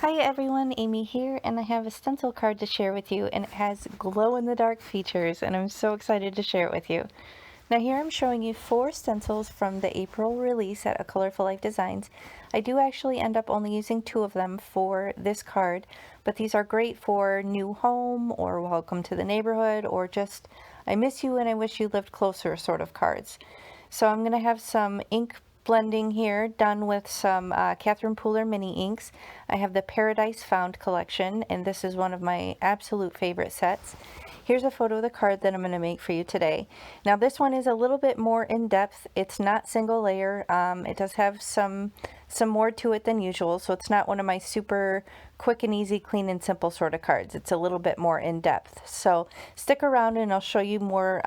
Hi everyone, Amy here, and I have a stencil card to share with you, and it has glow-in-the-dark features, and I'm so excited to share it with you. Now here I'm showing you 4 stencils from the April release at A Colorful Life Designs. I do actually end up only using 2 of them for this card, but these are great for new home, or welcome to the neighborhood, or just I miss you and I wish you lived closer sort of cards. So I'm going to have some ink blending here done with some Catherine Pooler mini inks. I have the Paradise Found collection, and this is one of my absolute favorite sets. Here's a photo of the card that I'm going to make for you today. Now this one is a little bit more in depth. It's not single layer. It does have some more to it than usual, so it's not one of my super quick and easy, clean and simple sort of cards. It's a little bit more in depth. So stick around and I'll show you more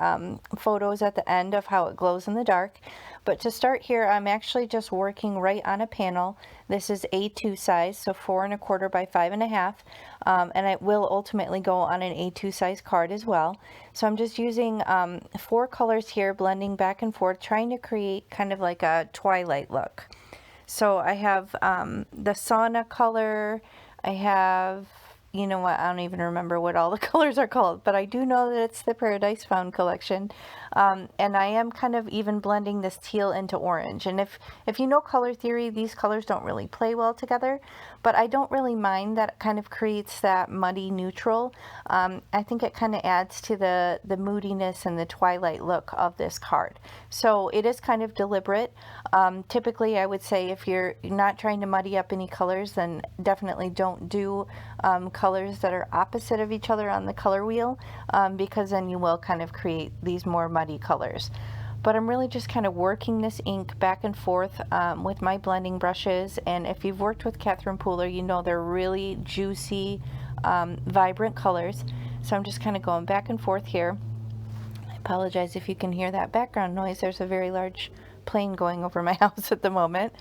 photos at the end of how it glows in the dark. But to start here, I'm actually just working right on a panel. This is A2 size, so 4¼ by 5½, and it will ultimately go on an A2 size card as well. So I'm just using 4 colors here, blending back and forth, trying to create kind of like a twilight look. So I have the sauna color, I have, you know what, I don't even remember what all the colors are called, but I do know that it's the Paradise Found collection. And I am kind of even blending this teal into orange. And if you know color theory, these colors don't really play well together, but I don't really mind that it kind of creates that muddy neutral. I think it kind of adds to the moodiness and the twilight look of this card. So it is kind of deliberate. Typically, I would say if you're not trying to muddy up any colors, then definitely don't do colors that are opposite of each other on the color wheel, because then you will kind of create these more muddy colors. But I'm really just kind of working this ink back and forth with my blending brushes, and if you've worked with Catherine Pooler, you know they're really juicy, vibrant colors. So I'm just kind of going back and forth here. I apologize if you can hear that background noise. There's a very large plane going over my house at the moment,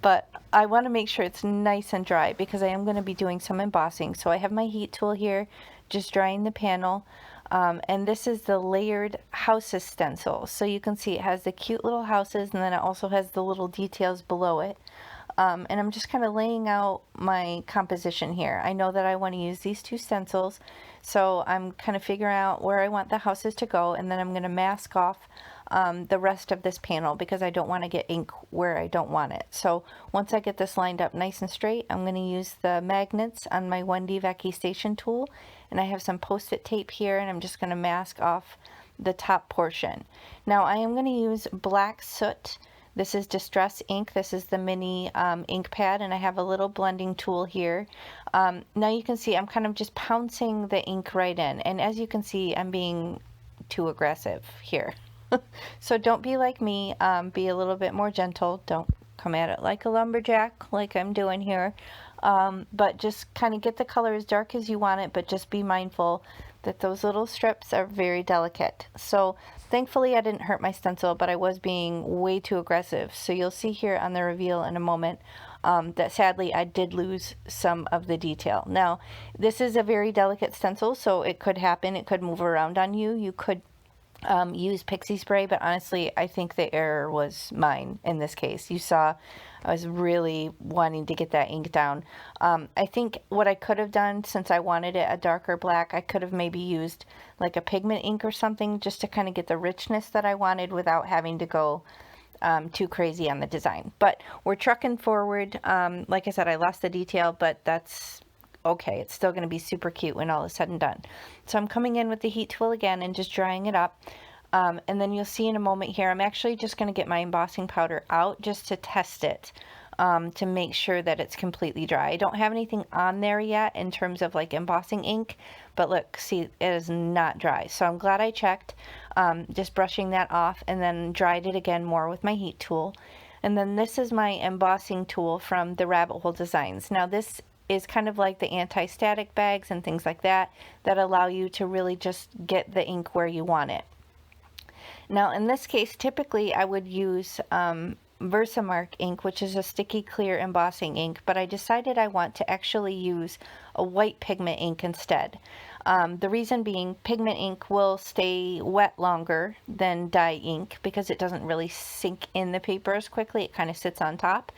but I want to make sure it's nice and dry because I am going to be doing some embossing. So I have my heat tool here, just drying the panel. And this is the layered houses stencil. So you can see it has the cute little houses, and then it also has the little details below it. And I'm just kind of laying out my composition here. I know that I want to use these 2 stencils, so I'm kind of figuring out where I want the houses to go, and then I'm going to mask off the rest of this panel because I don't want to get ink where I don't want it. So once I get this lined up nice and straight, I'm going to use the magnets on my 1D Vecchi Station tool, and I have some post-it tape here, and I'm just going to mask off the top portion. Now I am going to use black soot. This is Distress ink. This is the mini ink pad, and I have a little blending tool here. Now you can see I'm kind of just pouncing the ink right in, and as you can see, I'm being too aggressive here. So don't be like me, be a little bit more gentle. Don't come at it like a lumberjack like I'm doing here, but just kind of get the color as dark as you want it, but just be mindful that those little strips are very delicate. So thankfully I didn't hurt my stencil, but I was being way too aggressive. So you'll see here on the reveal in a moment that sadly I did lose some of the detail. Now this is a very delicate stencil, so it could happen, it could move around on you. You could use pixie spray, but honestly I think the error was mine in this case. You saw I was really wanting to get that ink down. I think what I could have done, since I wanted it a darker black, I could have maybe used like a pigment ink or something just to kind of get the richness that I wanted without having to go too crazy on the design. But we're trucking forward. Like I said, I lost the detail, but that's okay. It's still going to be super cute when all is said and done. So I'm coming in with the heat tool again and just drying it up. And then you'll see in a moment here, I'm actually just going to get my embossing powder out just to test it, to make sure that it's completely dry. I don't have anything on there yet in terms of like embossing ink, but look, see, it is not dry. So I'm glad I checked, just brushing that off, and then dried it again more with my heat tool. And then this is my embossing tool from the Rabbit Hole Designs. Now this is kind of like the anti-static bags and things like that that allow you to really just get the ink where you want it. Now in this case, typically I would use Versamark ink, which is a sticky clear embossing ink, but I decided I want to actually use a white pigment ink instead. The reason being, pigment ink will stay wet longer than dye ink because it doesn't really sink in the paper as quickly. It kind of sits on top.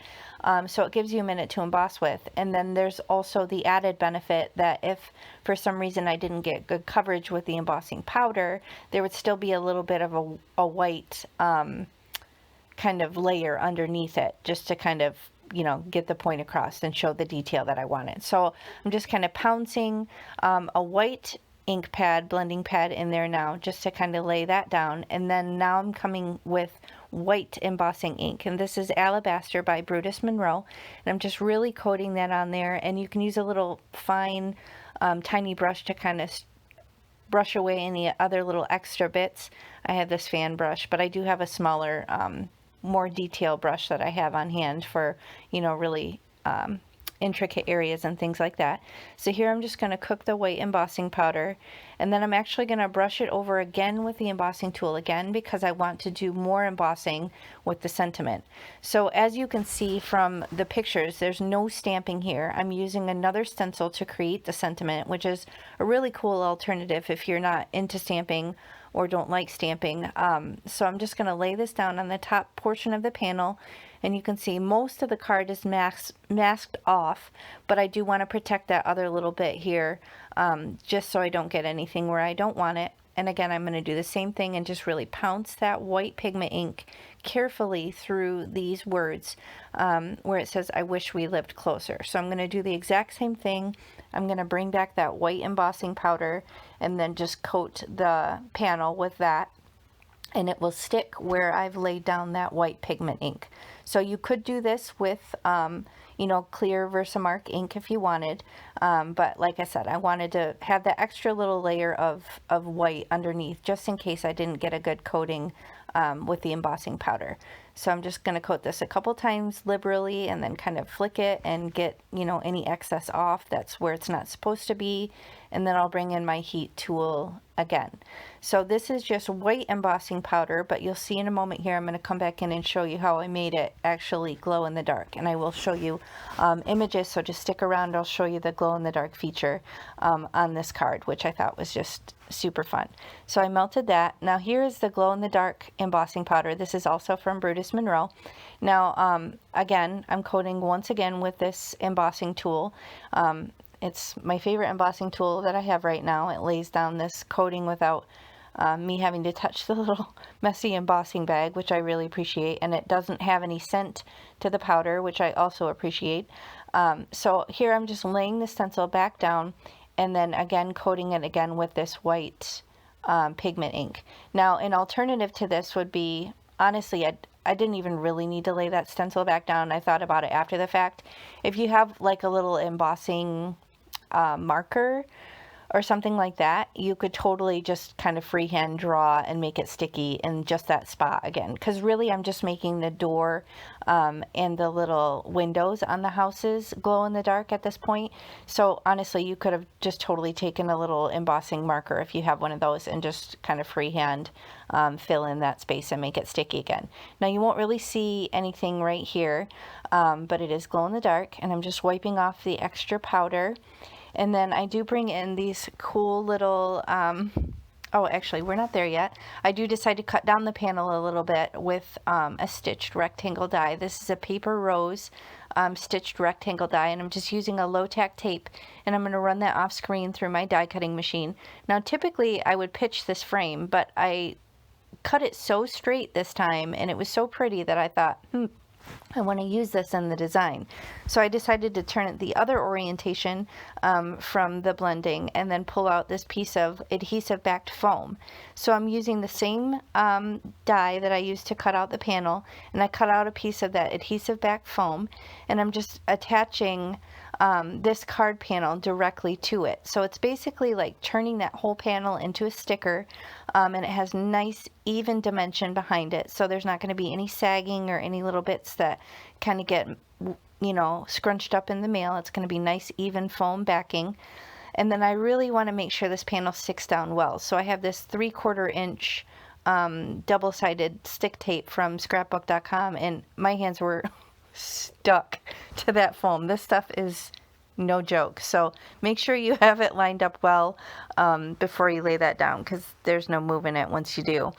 so it gives you a minute to emboss with. And then there's also the added benefit that if for some reason I didn't get good coverage with the embossing powder, there would still be a little bit of a white kind of layer underneath it, just to kind of, you know, get the point across and show the detail that I wanted. So I'm just kind of pouncing a white ink pad, blending pad in there now, just to kind of lay that down. And then now I'm coming with white embossing ink, and this is Alabaster by Brutus Monroe, and I'm just really coating that on there. And you can use a little fine tiny brush to kind of brush away any other little extra bits. I have this fan brush, but I do have a smaller more detailed brush that I have on hand for, you know, really intricate areas and things like that. So here I'm just going to cook the white embossing powder, and then I'm actually going to brush it over again with the embossing tool again, because I want to do more embossing with the sentiment. So as you can see from the pictures, there's no stamping here. I'm using another stencil to create the sentiment, which is a really cool alternative if you're not into stamping or don't like stamping. So I'm just going to lay this down on the top portion of the panel, and you can see most of the card is masked off, but I do want to protect that other little bit here, just so I don't get anything where I don't want it. And again, I'm going to do the same thing and just really pounce that white pigment ink carefully through these words where it says, "I wish we lived closer." So I'm going to do the exact same thing. I'm going to bring back that white embossing powder and then just coat the panel with that, and it will stick where I've laid down that white pigment ink. So you could do this with, you know, clear Versamark ink if you wanted, but like I said, I wanted to have that extra little layer of white underneath, just in case I didn't get a good coating with the embossing powder. So I'm just going to coat this a couple times liberally and then kind of flick it and get, you know, any excess off that's where it's not supposed to be. And then I'll bring in my heat tool again. So this is just white embossing powder, but you'll see in a moment here, I'm going to come back in and show you how I made it actually glow in the dark. And I will show you images, so just stick around. I'll show you the glow in the dark feature on this card, which I thought was just super fun. So I melted that. Now here is the glow in the dark embossing powder. This is also from Brutus Monroe. Now again, I'm coating once again with this embossing tool. It's my favorite embossing tool that I have right now. It lays down this coating without me having to touch the little messy embossing bag, which I really appreciate, and it doesn't have any scent to the powder, which I also appreciate. So here I'm just laying the stencil back down and then again coating it again with this white pigment ink. Now an alternative to this would be, honestly, I didn't even really need to lay that stencil back down. I thought about it after the fact. If you have like a little embossing marker or something like that, you could totally just kind of freehand draw and make it sticky in just that spot again. Because really I'm just making the door and the little windows on the houses glow in the dark at this point. So honestly, you could have just totally taken a little embossing marker if you have one of those and just kind of freehand fill in that space and make it sticky again. Now you won't really see anything right here, but it is glow in the dark, and I'm just wiping off the extra powder. And then I do bring in these cool little, oh, actually, we're not there yet. I do decide to cut down the panel a little bit with a stitched rectangle die. This is a paper rose stitched rectangle die, and I'm just using a low-tack tape, and I'm going to run that off screen through my die cutting machine. Now, typically, I would pitch this frame, but I cut it so straight this time, and it was so pretty that I thought, I want to use this in the design. So I decided to turn it the other orientation from the blending and then pull out this piece of adhesive backed foam. So I'm using the same die that I used to cut out the panel, and I cut out a piece of that adhesive backed foam, and I'm just attaching this card panel directly to it. So it's basically like turning that whole panel into a sticker, and it has nice even dimension behind it, so there's not going to be any sagging or any little bits that kind of get, you know, scrunched up in the mail. It's going to be nice even foam backing. And then I really want to make sure this panel sticks down well, so I have this 3/4 inch double-sided stick tape from scrapbook.com, and my hands were stuck to that foam. This stuff is no joke. So make sure you have it lined up well before you lay that down, because there's no moving it once you do.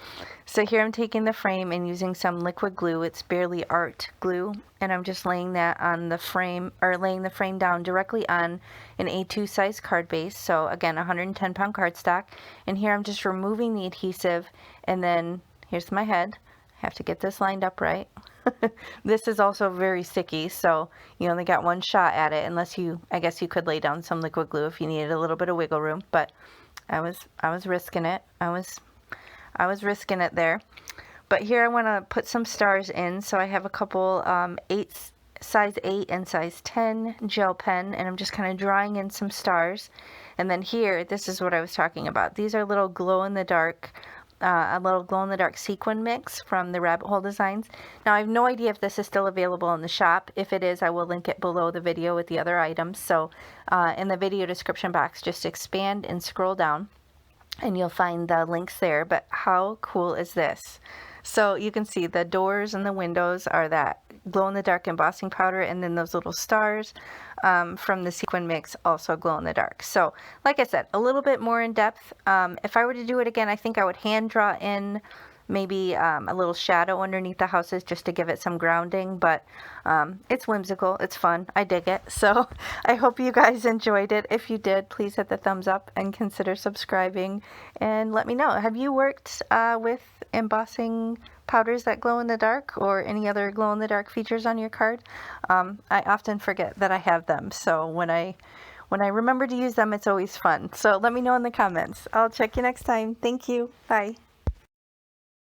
So here I'm taking the frame and using some liquid glue. It's barely art glue, and I'm just laying that on the frame, or laying the frame down directly on an A2 size card base. So again, 110-pound cardstock. And here I'm just removing the adhesive, and then here's my head. I have to get this lined up right. This is also very sticky, so you only got one shot at it, unless I guess you could lay down some liquid glue if you needed a little bit of wiggle room, but I was risking it. I was risking it there. But here I want to put some stars in, so I have a couple size 8 and size 10 gel pen, and I'm just kind of drawing in some stars. And then here, this is what I was talking about. These are little glow-in-the-dark a little glow-in-the-dark sequin mix from the Rabbit Hole Designs. Now, I have no idea if this is still available in the shop. If it is, I will link it below the video with the other items. So in the video description box, just expand and scroll down, and you'll find the links there. But how cool is this? So you can see the doors and the windows are that glow-in-the-dark embossing powder, and then those little stars from the sequin mix also glow-in-the-dark. So like I said, a little bit more in depth. If I were to do it again, I think I would hand draw in maybe a little shadow underneath the houses just to give it some grounding, but it's whimsical, it's fun, I dig it. So I hope you guys enjoyed it. If you did, please hit the thumbs up and consider subscribing, and let me know, have you worked with embossing powders that glow in the dark, or any other glow in the dark features on your card? I often forget that I have them, so when I remember to use them, it's always fun. So let me know in the comments. I'll check you next time. Thank you. Bye.